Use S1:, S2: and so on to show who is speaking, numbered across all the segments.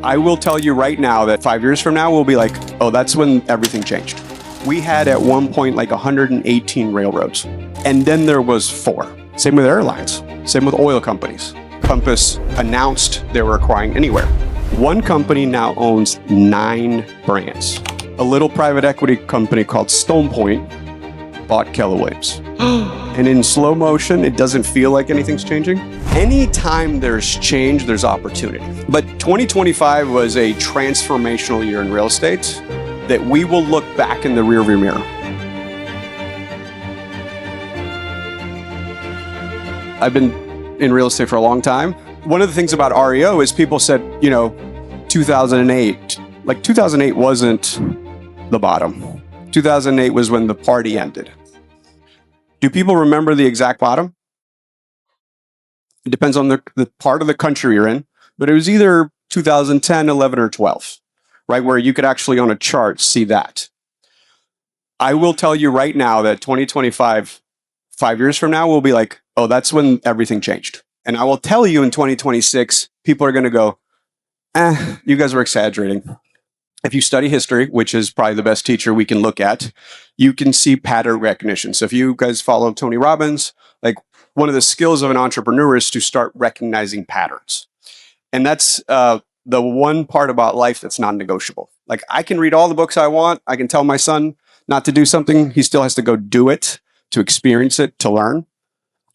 S1: I will tell you right now that 5 years from now, we'll be like, oh, that's when everything changed. We had at one point like 118 railroads, and then there was 4. Same with airlines, same with oil companies. Compass announced they were acquiring Anywhere. One company now owns 9 brands. A little private equity company called Stone Point bought Keller Williams. And in slow motion, it doesn't feel like anything's changing. Anytime there's change, there's opportunity. But 2025 was a transformational year in real estate that we will look back in the rearview mirror. I've been in real estate for a long time. One of the things about REO is people said, 2008. Like 2008 wasn't the bottom. 2008 was when the party ended. Do people remember the exact bottom? It depends on the part of the country you're in, but it was either 2010, 11, or 12, right? Where you could actually on a chart see that. I will tell you right now that 2025, 5 years from now, we'll be like, oh, that's when everything changed. And I will tell you in 2026, people are going to go, you guys are exaggerating. If you study history, which is probably the best teacher we can look at, you can see pattern recognition. So if you guys follow Tony Robbins, like one of the skills of an entrepreneur is to start recognizing patterns. And that's the one part about life that's non-negotiable. Like I can read all the books I want. I can tell my son not to do something. He still has to go do it, to experience it, to learn.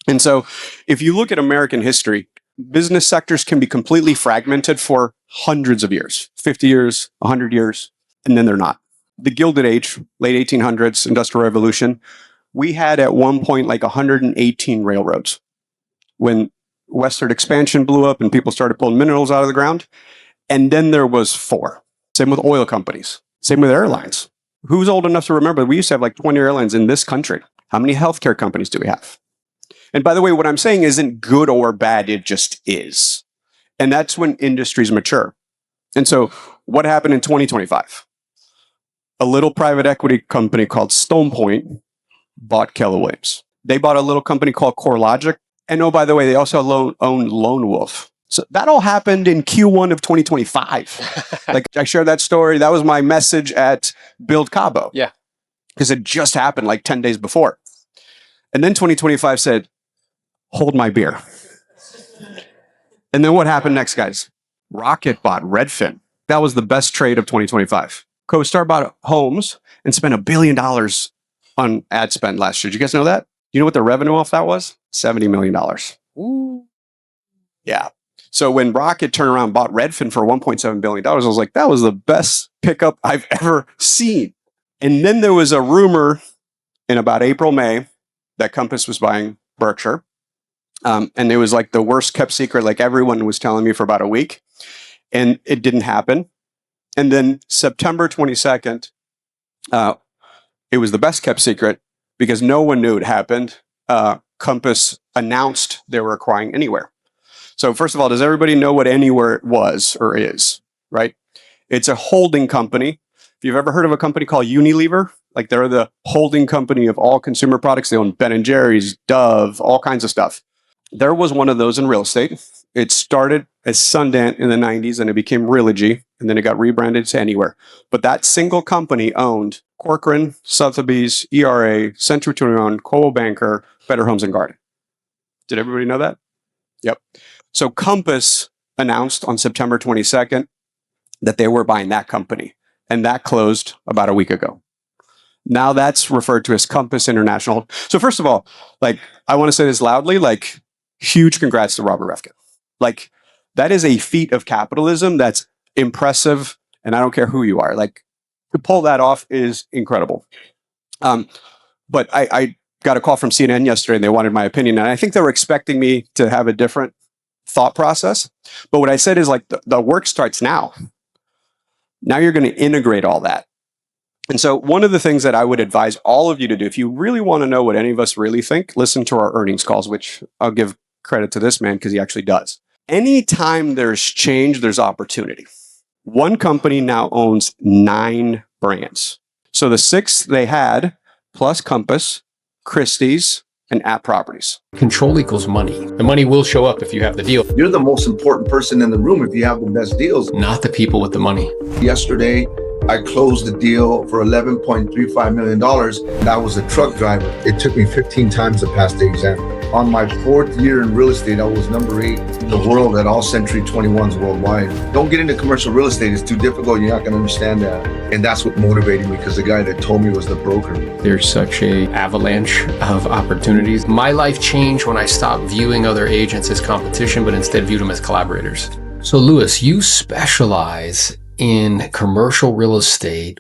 S1: And so if you look at American history, business sectors can be completely fragmented for hundreds of years, 50 years, 100 years, and then they're not. The Gilded Age, late 1800s, Industrial Revolution, we had at one point like 118 railroads. When westward expansion blew up and people started pulling minerals out of the ground, and then there was 4. Same with oil companies, same with airlines. Who's old enough to remember we used to have like 20 airlines in this country? How many healthcare companies do we have? And by the way, what I'm saying isn't good or bad, it just is. And that's when industries mature. And so what happened in 2025? A little private equity company called Stone Point bought Keller Williams. They bought a little company called Corelogic. And oh, by the way, they also own Lone Wolf. So that all happened in Q1 of 2025. Like I shared that story. That was my message at Build Cabo.
S2: Yeah.
S1: Because it just happened like 10 days before. And then 2025 said, hold my beer. And then what happened next, guys? Rocket bought Redfin. That was the best trade of 2025. CoStar bought homes and spent $1 billion on ad spend last year. Did you guys know that? You know what the revenue off that was? $70 million.
S2: Ooh.
S1: Yeah. So when Rocket turned around and bought Redfin for $1.7 billion, I was like, that was the best pickup I've ever seen. And then there was a rumor in about April, May, that Compass was buying Berkshire. And it was like the worst kept secret, like everyone was telling me for about a week. And it didn't happen. And then September 22nd, it was the best kept secret because no one knew it happened. Compass announced they were acquiring Anywhere. So first of all, does everybody know what Anywhere was or is, right? It's a holding company. If you've ever heard of a company called Unilever, like they're the holding company of all consumer products. They own Ben & Jerry's, Dove, all kinds of stuff. There was one of those in real estate. It started as Sundant in the 90s and it became Realogy and then it got rebranded to Anywhere. But that single company owned Corcoran, Sotheby's, ERA, Century 21, Coldwell Banker, Better Homes and Garden. Did everybody know that? Yep. So Compass announced on September 22nd that they were buying that company. And that closed about a week ago. Now that's referred to as Compass International. So first of all, like, I want to say this loudly, like, huge congrats to Robert Reffkin. Like, that is a feat of capitalism that's impressive, and I don't care who you are. Like, to pull that off is incredible. But I got a call from CNN yesterday, and they wanted my opinion, and I think they were expecting me to have a different thought process. But what I said is, like, the work starts now. Now you're going to integrate all that. And so one of the things that I would advise all of you to do, if you really want to know what any of us really think, listen to our earnings calls, which I'll give credit to this man because he actually does. Anytime there's change, there's opportunity. One company now owns 9 brands. So the 6 they had, plus Compass, Christie's, and at properties.
S2: Control equals money. The money will show up if you have the deal.
S3: You're the most important person in the room if you have the best deals.
S2: Not the people with the money.
S3: Yesterday, I closed the deal for $11.35 million. That was a truck driver. It took me 15 times to pass the exam. On my 4th year in real estate, I was number 8 in the world at all Century 21s worldwide. Don't get into commercial real estate. It's too difficult. You're not going to understand that. And that's what motivated me, because the guy that told me was the broker.
S2: There's such a avalanche of opportunities. My life changed when I stopped viewing other agents as competition, but instead viewed them as collaborators. So Louis, you specialize in commercial real estate.